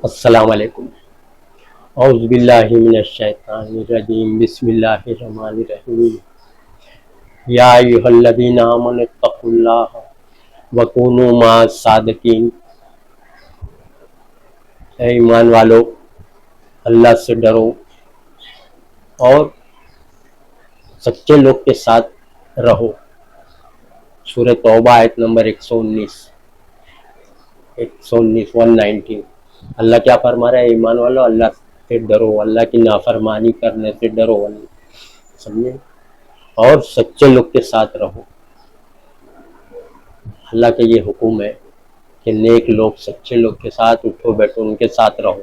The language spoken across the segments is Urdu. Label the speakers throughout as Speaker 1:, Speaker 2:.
Speaker 1: السلام علیکم۔ اعوذ باللہ من الشیطان الرجیم، بسم اللہ الرحمن الرحیم۔ یا ایھا الذین آمنوا اتقوا اللہ وکونوا مع الصادقین۔ اے ایمان والو، اللہ سے ڈرو اور سچے لوگ کے ساتھ رہو۔ سورہ توبہ آیت نمبر 119 اللہ کیا فرما رہا ہے؟ ایمان والو اللہ سے ڈرو، اللہ کی نافرمانی کرنے سے ڈرو، سمجھے، اور سچے لوگ کے ساتھ رہو۔ اللہ کا یہ حکم ہے کہ نیک لوگ، سچے لوگ کے ساتھ اٹھو بیٹھو، ان کے ساتھ رہو۔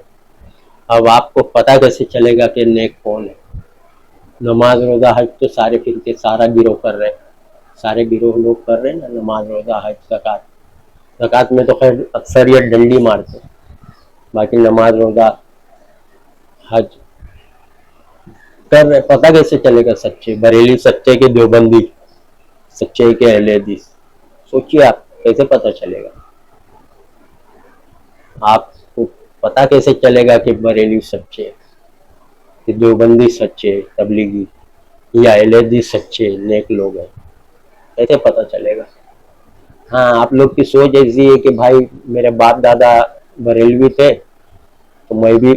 Speaker 1: اب آپ کو پتہ کیسے چلے گا کہ نیک کون ہے؟ نماز روزہ حج تو سارے فرقے، سارا گروہ کر رہے، سارے گروہ لوگ کر رہے ہیں نا، نماز روزہ حج زکوٰۃ۔ زکوٰۃ میں تو خیر اکثریت ڈنڈی مارتے، باقی نماز روزہ حج کر رہے۔ پتہ کیسے چلے گا سچے؟ بریلی سچے کہ دیوبندی سچے کہ اہل حدیث؟ سوچیے آپ کیسے پتہ چلے گا؟ آپ کو پتہ کیسے چلے گا کہ بریلی سچے کہ دیوبندی سچے، تبلیغی یا اہل حدیث سچے نیک لوگ ہیں؟ کیسے پتہ چلے گا؟ ہاں، آپ لوگ کی سوچ ایسی ہے کہ بھائی میرے باپ دادا بریلوی تھے تو میں بھی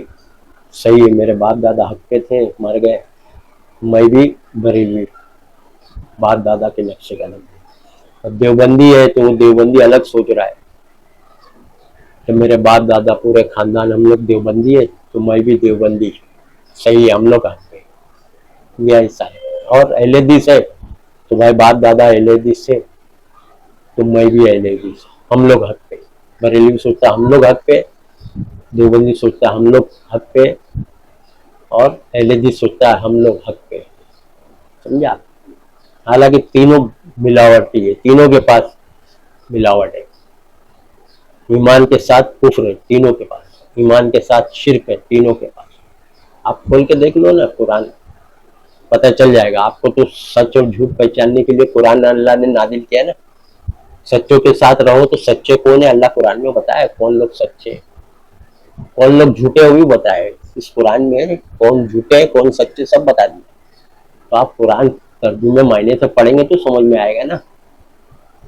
Speaker 1: صحیح ہے، میرے باپ دادا حق پہ تھے، مر گئے، میں بھی بریلوی باپ دادا کے نقش قدم۔ اب دیوبندی ہے تو وہ دیوبندی الگ سوچ رہا ہے کہ میرے باپ دادا پورے خاندان ہم لوگ دیوبندی ہے تو میں بھی دیوبندی، صحیح ہے، ہم لوگ حق پہ، یہ ایسا ہے۔ اور اہل حدیث ہے تو بھائی باپ دادا اہل حدیث سے تو میں بھی اہل حدیث، ہم لوگ حق پہ۔ بریلوی سوچتا ہم لوگ حق پہ، دیوبندی سوچتا ہم لوگ حق پہ، اور اہل حدیث سوچتا ہے ہم لوگ حق پہ، سمجھا؟ حالانکہ تینوں ملاوٹی ہے، تینوں کے پاس ملاوٹ ہے۔ ایمان کے ساتھ کفر ہے تینوں کے پاس، ایمان کے ساتھ شرک ہے تینوں کے پاس۔ آپ کھول کے دیکھ لو نا قرآن، پتہ چل جائے گا آپ کو۔ تو سچ اور جھوٹ پہچاننے کے لیے قرآن اللہ نے نازل کیا نا۔ سچوں کے ساتھ رہو تو سچے کون ہے؟ اللہ قرآن میں بتایا کون لوگ سچے، کون لوگ جھوٹے، وہ بھی بتائے اس قرآن میں، کون جھوٹے کون سچے سب بتا دیے۔ تو آپ قرآن ترجمے معنی سے پڑھیں گے تو سمجھ میں آئے گا نا۔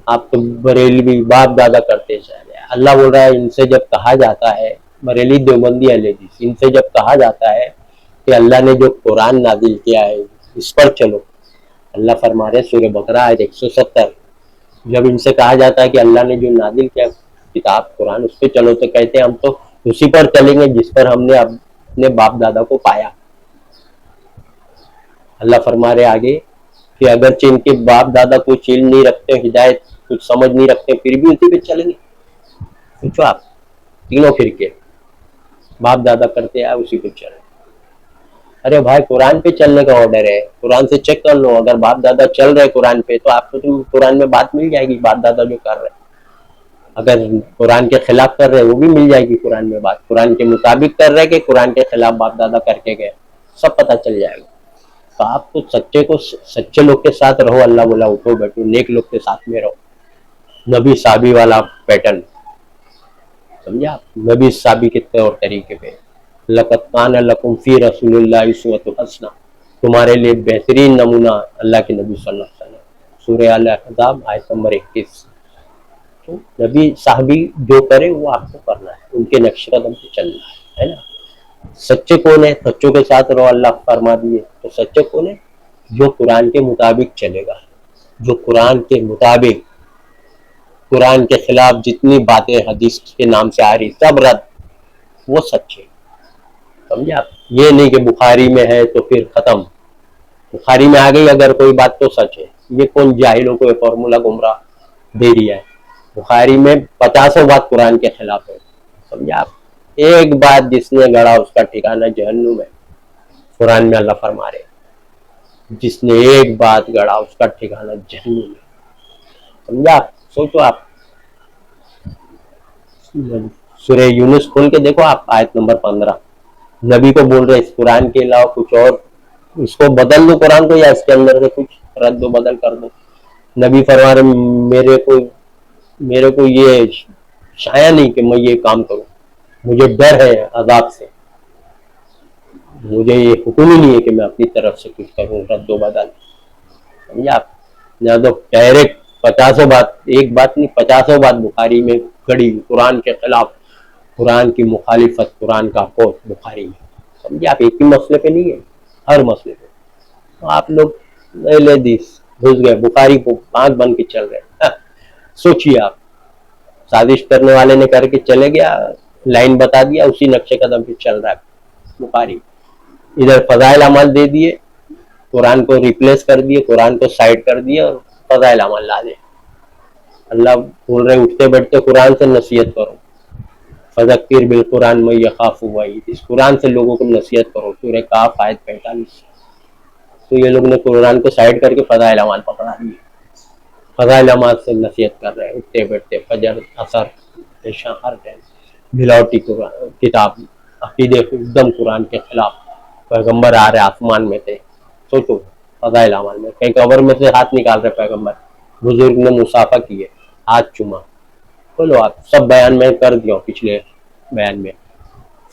Speaker 1: آپ تو بریلوی باپ دادا کرتے چلے، اللہ بول رہا ہے ان سے جب کہا جاتا ہے، بریلی دیوبندی اہل حدیث، ان سے جب کہا جاتا ہے کہ اللہ نے جو قرآن نازل کیا ہے اس پر چلو، اللہ فرما رہے سورہ بقرہ آیت 170، جب ان سے کہا جاتا ہے کہ اللہ نے جو نازل کیا کتاب قرآن اس پہ چلو، تو کہتے ہیں ہم تو اسی پر چلیں گے جس پر ہم نے اپنے باپ دادا کو پایا۔ اللہ فرما رہے آگے کہ اگرچہ ان کے باپ دادا کچھ علم نہیں رکھتے، ہدایت کچھ سمجھ نہیں رکھتے، پھر بھی اسی پہ چلیں گے۔ پوچھو آپ، تینوں فرقے باپ دادا کرتے آئے اسی پہ چلیں۔ ارے بھائی قرآن پہ چلنے کا آرڈر ہے، قرآن سے چیک کر لو، اگر باپ دادا چل رہے قرآن پہ تو آپ کو قرآن میں بات مل جائے گی باپ دادا جو کر رہے۔ اگر قرآن کے خلاف کر رہے وہ بھی مل جائے گی قرآن میں بات، قرآن کے مطابق کر رہے کہ قرآن کے خلاف باپ دادا کر کے گئے، سب پتہ چل جائے گا۔ تو آپ کو سچے لوگ کے ساتھ رہو، اللہ بولا اٹھو بیٹھو، نیک لوگ کے ساتھ میں رہو، نبی صحابی والا پیٹرن، سمجھا؟ نبی صحابی کے طور طریقے پہ، لقد کان لکم فی رسول اللہ اسوۃ حسنہ، تمہارے لیے بہترین نمونہ اللہ کے نبی صلی اللہ علیہ وسلم۔ سورہ الاحزاب آیت نمبر 21۔ تو نبی صحابی جو کرے وہ آپ کو کرنا ہے، ان کے نقش قدم پہ چلنا ہے نا۔ سچے کون ہے؟ سچوں کے ساتھ رہو، اللہ فرما دیے۔ تو سچے کون ہے؟ جو قرآن کے مطابق چلے گا، جو قرآن کے مطابق، قرآن کے خلاف جتنی باتیں حدیث کے نام سے آ رہی سب رد، وہ سچے، سمجھا؟ یہ نہیں کہ بخاری میں ہے تو پھر ختم، بخاری میں آ گئی اگر کوئی بات تو سچ ہے۔ یہ کون جاہلوں کو یہ فارمولہ گمراہ دے دیا ہے؟ بخاری میں 50 بات قرآن کے خلاف ہے، سمجھا آپ؟ ایک بات جس نے گڑا اس کا ٹھکانہ جہنم ہے، قرآن میں اللہ فرما رہے جس نے ایک بات گڑا اس کا ٹھکانہ جہنم ہے، سمجھا؟ سوچو آپ، سورہ یونس کھول کے دیکھو آپ، آیت نمبر 15، نبی کو بول رہے اس قرآن کے علاوہ کچھ اور، اس کو بدل دو قرآن کو، یا اس کے اندر سے کچھ رد و بدل کر دو۔ نبی فرما رہے میرے کو یہ شایع نہیں کہ میں یہ کام کروں، مجھے ڈر ہے عذاب سے، مجھے یہ حکم ہی نہیں ہے کہ میں اپنی طرف سے کچھ کروں رد و بدل. سمجھے آپ؟ نہ تو ڈائریکٹ 50 بات، ایک بات نہیں 50 بات بخاری میں کھڑی قرآن کے خلاف، قرآن کی مخالفت، قرآن کا قول بخاری میں. سمجھے آپ؟ ایک ہی مسئلے پہ نہیں ہے، ہر مسئلے پہ. تو آپ لوگ لے دیس گھس گئے بخاری کو آنکھ بن کے چل رہے. سوچیے آپ، سازش کرنے والے نے کر کے چلے گیا، لائن بتا دیا، اسی نقشے قدم پہ چل رہا ہے بخاری. ادھر فضائل اعمال دے دیے، قرآن کو ریپلیس کر دیے، قرآن کو سائڈ کر دیے اور فضائل اعمال لا دے. اللہ بول رہے اٹھتے بیٹھتے قرآن سے نصیحت کرو، فذکر بالقرآن من یخاف وعید، اس قرآن سے لوگوں کو نصیحت کرو. سورہ کاف آیت 45. تو یہ لوگ نے قرآن کو سائڈ کر کے فضائل اعمال پکڑا دیے، فضائل اعمال سے نصیحت کر رہے ہیں اٹھتے بیٹھتے، فجر اثر عشاء ہر ٹائم. بلاوٹی قرآن کتاب، عقیدے ایک دم قرآن کے خلاف. پیغمبر آ رہے آسمان میں تھے، سوچو فضائل اعمال میں کہیں قبر میں سے ہاتھ نکال رہے پیغمبر، بزرگ نے مصافحہ کیے، ہاتھ چوما. بولو آپ سب بیان میں کر دیا پچھلے بیان میں،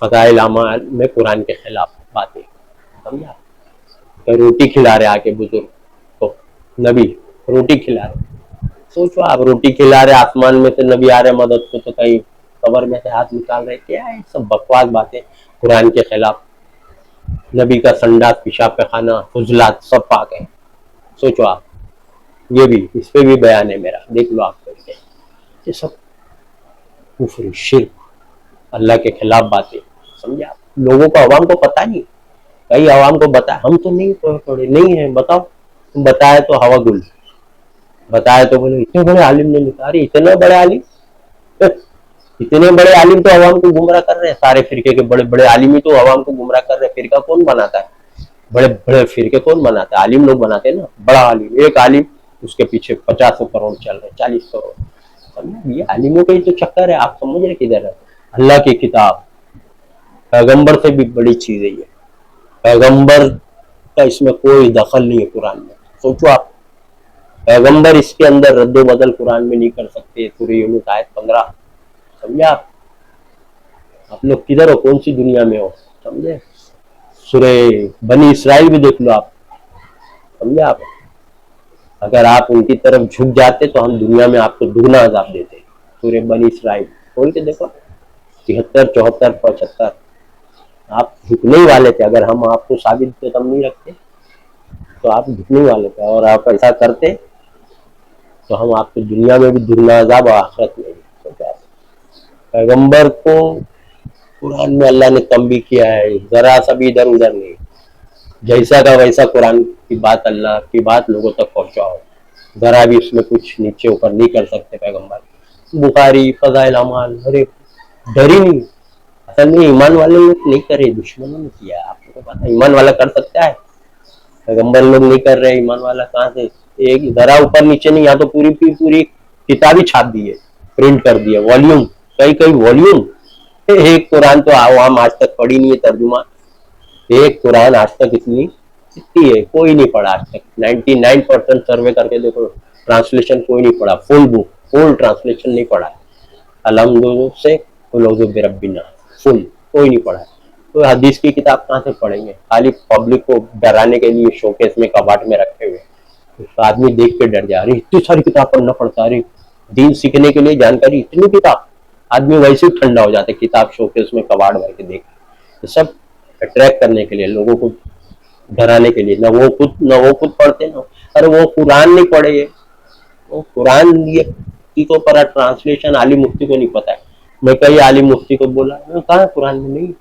Speaker 1: فضائل اعمال میں قرآن کے خلاف باتیں. سمجھا؟ روٹی کھلا رہے آ کے بزرگ تو نبی روٹی کھلا رہے. سوچو آپ، روٹی کھلا رہے آسمان میں سے نبی آ رہے مدد کو، تو کہیں قبر میں سے ہاتھ نکال رہے. کیا ہے سب بکواس باتیں قرآن کے خلاف. نبی کا سنڈاس پیشاب پخانہ فضلات سب پاک ہیں. سوچو آپ، یہ بھی اس پہ بھی بیان ہے میرا، دیکھ لو آپ کر کے. یہ سب کفر شرک اللہ کے خلاف باتیں. سمجھا؟ لوگوں کو عوام کو پتہ نہیں، کئی عوام کو بتا، ہم تو نہیں پڑھے نہیں ہیں. بتاؤ تم بتائے تو ہوا گل، بتائے تو بولے اتنے بڑے عالم نے لکھا. رہے اتنے بڑے عالم، اتنے بڑے عالم تو عوام کو گمراہ کر رہے ہیں. سارے فرقے کے بڑے بڑے عالم ہی تو عوام کو گمراہ کر رہے ہیں. فرقہ کون بناتا ہے؟ بڑے بڑے فرقے کون بناتا ہے؟ عالم لوگ بناتے ہیں نا. بڑا عالم، ایک عالم اس کے پیچھے 50 کروڑ چل رہے، 40 کروڑ. یہ عالموں کا ہی تو چکر ہے. آپ سمجھ رہے کدھر ہے؟ اللہ کی کتاب پیغمبر سے بھی بڑی چیز ہے یہ. پیغمبر کا اس میں کوئی دخل نہیں ہے قرآن میں. سوچو آپ، پیغمبر اس کے اندر رد و بدل قرآن میں نہیں کر سکتے. سورہ یونس آیت 15. سمجھے آپ لوگ کدھر ہو؟ کون سی دنیا میں ہو؟ سمجھے؟ سورہ بنی اسرائیل بھی دیکھ لو آپ. سمجھے آپ؟ اگر آپ ان کی طرف جھک جاتے تو ہم دنیا میں آپ کو دگنا عذاب دیتے. سورہ بنی اسرائیل کھول کے دیکھو، 73 74 75. آپ جھکنے والے تھے. اگر ہم آپ کو ثابت پہ کم نہیں رکھتے تو آپ جھکنے والے تھے، اور آپ ایسا کرتے تو ہم آپ کو دنیا میں بھی دگنا عذاب اور آخرت میں بھی. پیغمبر کو قرآن میں اللہ نے تنبیہ کیا ہے، ذرا سا بھی ادھر ادھر نہیں. جیسا کا ویسا قرآن کی بات، اللہ کی بات لوگوں تک پہنچاؤ. ذرا بھی اس میں کچھ نیچے اوپر نہیں کر سکتے پیغمبر. بخاری فضائل اعمال، ارے ڈر ہی نہیں. اصل میں ایمان والے لوگ نہیں کرے، دشمنوں نے کیا. آپ کو پتا ایمان والا کر سکتا ہے، پیغمبر لوگ نہیں کر رہے. ایمان والا کہاں سے؟ ایک ذرا اوپر نیچے نہیں، یہاں تو پوری پوری کتاب ہی چھاپ دی ہے، پرنٹ کر دیا، والیوم، کئی والیوم. ایک قرآن تو عوام آج تک پڑھی نہیں ہے ترجمہ. ایک قرآن آج تک اتنی ہے کوئی نہیں پڑھا آج تک. 99% سروے کر کے دیکھو، ٹرانسلیشن کوئی نہیں پڑھا. فل بک فل ٹرانسلیشن نہیں پڑھا. الحمد سے برب الناس فل کوئی نہیں پڑھا. تو حدیث کی کتاب کہاں سے پڑھیں گے؟ خالی پبلک کو ڈرانے کے لیے شوکیس میں کباٹ میں رکھے ہوئے. آدمی دیکھ کے ڈر جا رہی اتنی ساری کتاب پڑھنا پڑتا. رہی دین سیکھنے کے لیے جانکاری اتنی کتاب، آدمی ویسے ہی ٹھنڈا ہو جاتا ہے. کتاب شوکیس میں کباڑ بھر کے دیکھ، یہ سب اٹریکٹ کرنے کے لیے، لوگوں کو ڈرانے کے لیے. نہ وہ خود پڑھتے نا. ارے وہ قرآن نہیں پڑھے، وہ قرآن یہ کو پر ٹرانسلیشن عالم مفتی کو نہیں پتا ہے. میں کئی عالم مفتی کو بولا کہاں قرآن میں نہیں.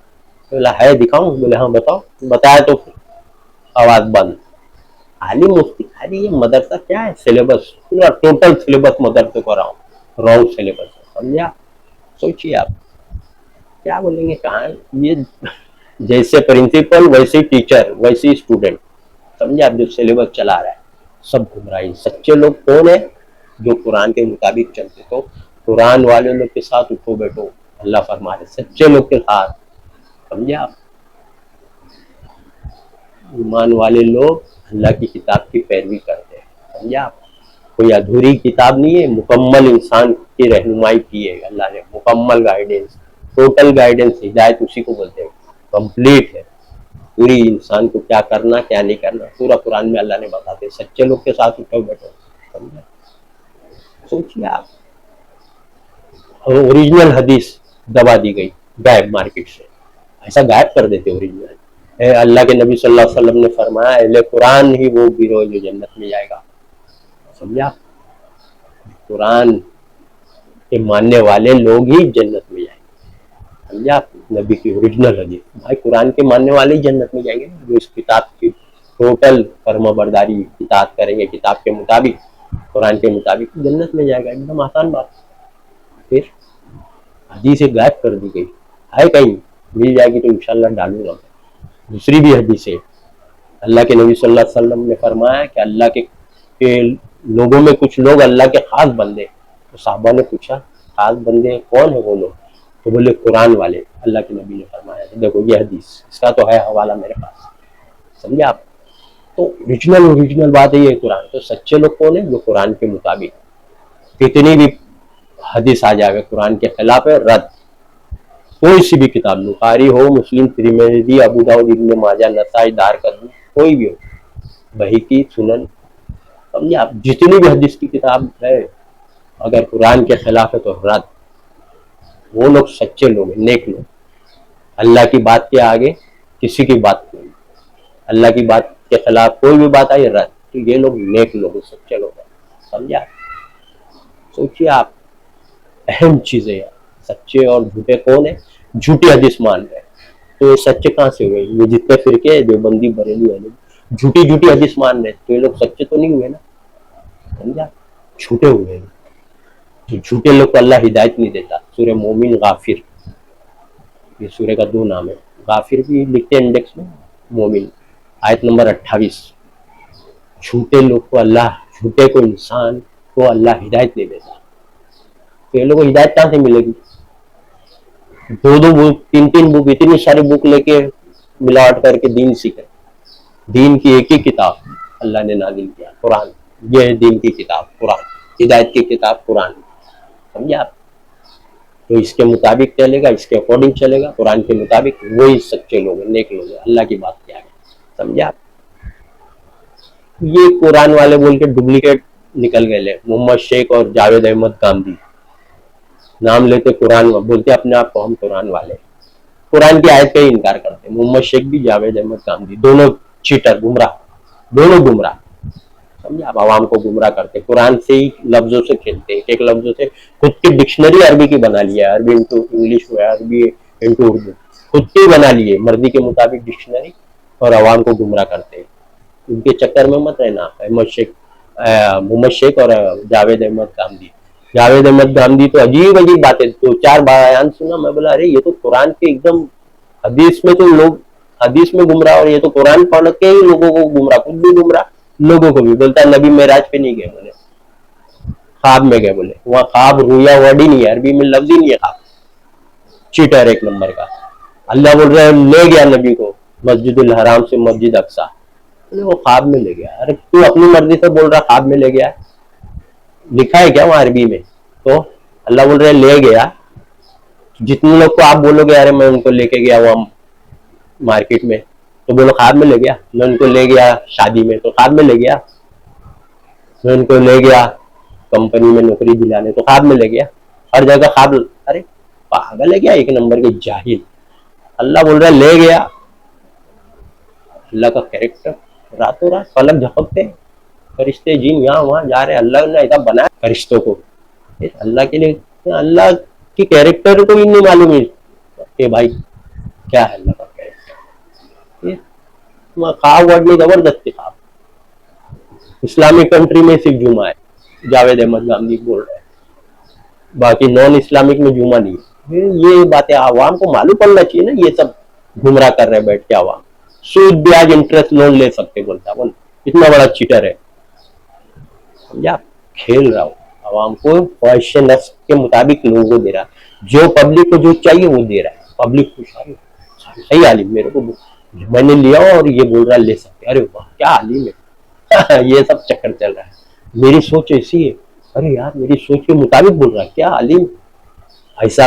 Speaker 1: بولا ہے دکھاؤں؟ بولے ہاں بتاؤ. بتایا تو آواز بند. عالم مفتی خالی یہ مدرسہ کیا ہے؟ سلیبس پورا ٹوٹل سلیبس مدرسے کو رانگ سلیبس. سمجھا؟ سوچیے آپ کیا بولیں گے. کہاں یہ جیسے پرنسپل ویسے ٹیچر ویسے اسٹوڈنٹ. سمجھے آپ؟ جو سلیبس چلا رہا ہے سب گمراہی. سچے لوگ کون ہیں؟ جو قرآن کے مطابق چلتے. تو قرآن والے لوگ کے ساتھ اٹھو بیٹھو، اللہ فرما رہے سچے لوگ کے ساتھ. سمجھے آپ؟ ایمان والے لوگ اللہ کی کتاب کی پیروی کرتے ہیں. سمجھے آپ؟ کوئی ادھوری کتاب نہیں ہے، مکمل انسان کی رہنمائی کی ہے اللہ نے، مکمل گائیڈنس. ٹوٹل گائیڈنس ہدایت اسی کو بولتے ہیں, کمپلیٹ ہے. پوری انسان کو کیا کرنا کیا نہیں کرنا پورا قرآن میں اللہ نے بتاتے. سچے لوگ کے ساتھ اٹھو بیٹھو, سمجھا. سوچیے آپ, اوریجنل حدیث دبا دی گئی غائب مارکیٹ سے, ایسا غائب کر دیتے اوریجنل. اللہ کے نبی صلی اللہ علیہ وسلم نے فرمایا اہل قرآن ہی وہ گروہ جو جنت میں جائے گا. سمجھا, قرآن کے ماننے والے لوگ ہی جنت میں جائیں گے. سمجھا, نبی کی اوریجنل حدیث. بھائی قرآن کے ماننے والے ہی جنت میں جائیں گے جو اس کتاب کی ٹوٹل فرما برداری اطاعت کریں گے, کتاب کے مطابق قرآن کے مطابق جنت میں جائے گا. ایک دم آسان بات. پھر حدیث غائب کر دی گئی ہے, کہیں مل جائے گی تو انشاءاللہ ڈالوں گا. دوسری بھی حدیث ہے, اللہ کے نبی صلی اللہ علیہ وسلم نے فرمایا کہ اللہ کے لوگوں میں کچھ لوگ اللہ کے خاص بندے. تو صحابہ نے پوچھا خاص بندے کون ہیں وہ لوگ؟ تو بولے قرآن والے. اللہ کے نبی نے فرمایا, دیکھو یہ حدیث, اس کا تو ہے حوالہ میرے پاس. سمجھا آپ. تو اوریجنل بات ہے یہ قرآن. تو سچے لوگ کون ہیں؟ جو قرآن کے مطابق کتنی بھی حدیث آ جائے گا قرآن کے خلاف ہے, رد. کوئی سی بھی کتاب, بخاری ہو, مسلم, ترمذی, ابو داؤد, ابن ماجہ, نسائی, دارقطنی, کوئی بھی ہو, بہقی, سنن. سمجھے آپ, جتنی بھی حدیث کی کتاب ہے اگر قرآن کے خلاف ہے تو رد. وہ لوگ سچے لوگ ہیں, نیک لوگ. اللہ کی بات کے آگے کسی کی بات نہیں. اللہ کی بات کے خلاف کوئی بھی بات آئی, رد. تو یہ لوگ نیک لوگ, سچے لوگ ہیں. سمجھا. سوچیے آپ, اہم چیزیں. سچے اور جھوٹے کون ہیں؟ جھوٹی حدیث مان رہے. تو یہ سچے کہاں سے ہوئے؟ یہ جتنے فرقے دیوبندی, بریلی والے جھوٹی حدیث مان رہے, تو یہ لوگ سچے تو نہیں ہوئے نا. سمجھا, جھوٹے ہوئے. تو جھوٹے لوگ کو اللہ ہدایت نہیں دیتا. سورہ مومن, غافر, یہ سورہ کا 2 نام ہے. غافر بھی لکھتے ہیں انڈیکس میں, مومن آیت نمبر 28. جھوٹے لوگ کو اللہ, جھوٹے کو انسان کو اللہ ہدایت نہیں دیتا. تو یہ لوگوں کو ہدایت کہاں سے ملے گی؟ 2 بک, 3 بک, اتنی ساری بک لے کے ملاوٹ کر کے دین سیکھے. دین کی ایک ہی کتاب اللہ نے نازل کیا, قرآن. یہ ہے دین کی کتاب قرآن, ہدایت کی کتاب قرآن. سمجھا آپ. تو اس کے مطابق چلے گا, اس کے اکارڈنگ چلے گا, قرآن کے مطابق. وہی سچے لوگ ہیں, نیک لوگ ہیں, اللہ کی بات کیا ہے. سمجھا. یہ قرآن والے بول کے ڈپلیکیٹ نکل گئے. لے محمد شیخ اور جاوید احمد گاندھی نام لیتے قرآن, بولتے اپنے آپ کو ہم قرآن والے. قرآن کی آیت کا ہی انکار کرتے. محمد شیخ بھی, جاوید احمد گاندھی, دونوں چیٹر, گمراہ, دونوں گمراہ. سمجھا. آپ عوام کو گمراہ کرتے. قرآن سے ہی لفظوں سے کھیلتے, ایک لفظوں سے. خود کی ڈکشنری عربی کی بنا لیا, عربی انٹو انگلش ہوا, عربی انٹو اردو, خود کی بنا لیے مرضی کے مطابق ڈکشنری, اور عوام کو گمراہ کرتے. ان کے چکر میں مت رہنا. محمد شیخ اور جاوید احمد گاندھی. جاوید احمد گاندھی تو عجیب باتیں, 2-4 بیان سنا, میں بولا ارے یہ تو قرآن کے ایک دم حدیث میں, تو لوگ حدیث میں گمراہ, اور یہ تو قرآن پڑھ کے ہی لوگوں کو گمراہ, خود بھی گمراہ, لوگوں کو بھی. بولتا ہے نبی معراج پہ نہیں گئے, بولے خواب میں گئے. بولے وہاں خواب رویا ورڈ ہی نہیں ہے, عربی میں لفظ ہی نہیں ہے خواب. چیٹر ایک نمبر کا. اللہ بول رہے لے گیا نبی کو مسجد الحرام سے مسجد اقصی, وہ خواب میں لے گیا. ارے تو اپنی مرضی سے بول رہا خواب میں لے گیا, لکھا ہے کیا وہاں عربی میں؟ تو اللہ بول رہے لے گیا. جتنے لوگ کو آپ بولو گے ارے میں ان کو لے کے گیا وہاں مارکیٹ میں, تو بولو خواب میں لے گیا. میں ان کو لے گیا شادی میں, تو خواب میں لے گیا. میں ان کو لے گیا کمپنی میں نوکری دلانے, تو خواب میں لے گیا. ہر جگہ خواب. ارے پاگل ہے کیا, ایک نمبر کے جاہل. اللہ بول رہا لے گیا. اللہ کا کیریکٹر, راتوں رات فلک جھپکتے فرشتے جن یہاں وہاں جا رہے. اللہ نے ایسا بنایا فرشتوں کو اللہ کے لیے. اللہ کی کیریکٹر کو بھی نہیں معلوم ہے کہ بھائی کیا ہے اللہ کا کیریکٹر. خواب ورڈ میں زبردستی خواب. اسلامک کنٹری میں صرف جمعہ ہے, جاوید احمد گاندھی بول رہے ہیں, باقی نان اسلامک میں جمعہ نہیں ہے. یہ باتیں عوام کو معلوم پڑنا چاہیے نا. یہ سب گمراہ کر رہے بیٹھ کے عوام. سود بیاج انٹرسٹ لون لے سکتے, بولتا بول اتنا بڑا چیٹر ہے. سمجھا, کھیل رہا ہو عوام کو, خواہش نفس کے مطابق لوگوں کو دے رہا. جو پبلک کو جو چاہیے وہ دے رہا ہے. پبلک خوش ہے, صحیح عالم میرے کو میں نے لیا اور یہ بول رہا لے سکتے. ارے واہ کیا عالم ہے. یہ سب چکر چل رہا ہے. میری سوچ ایسی ہے, ارے یار میری سوچ کے مطابق بول رہا ہے, کیا عالم. ایسا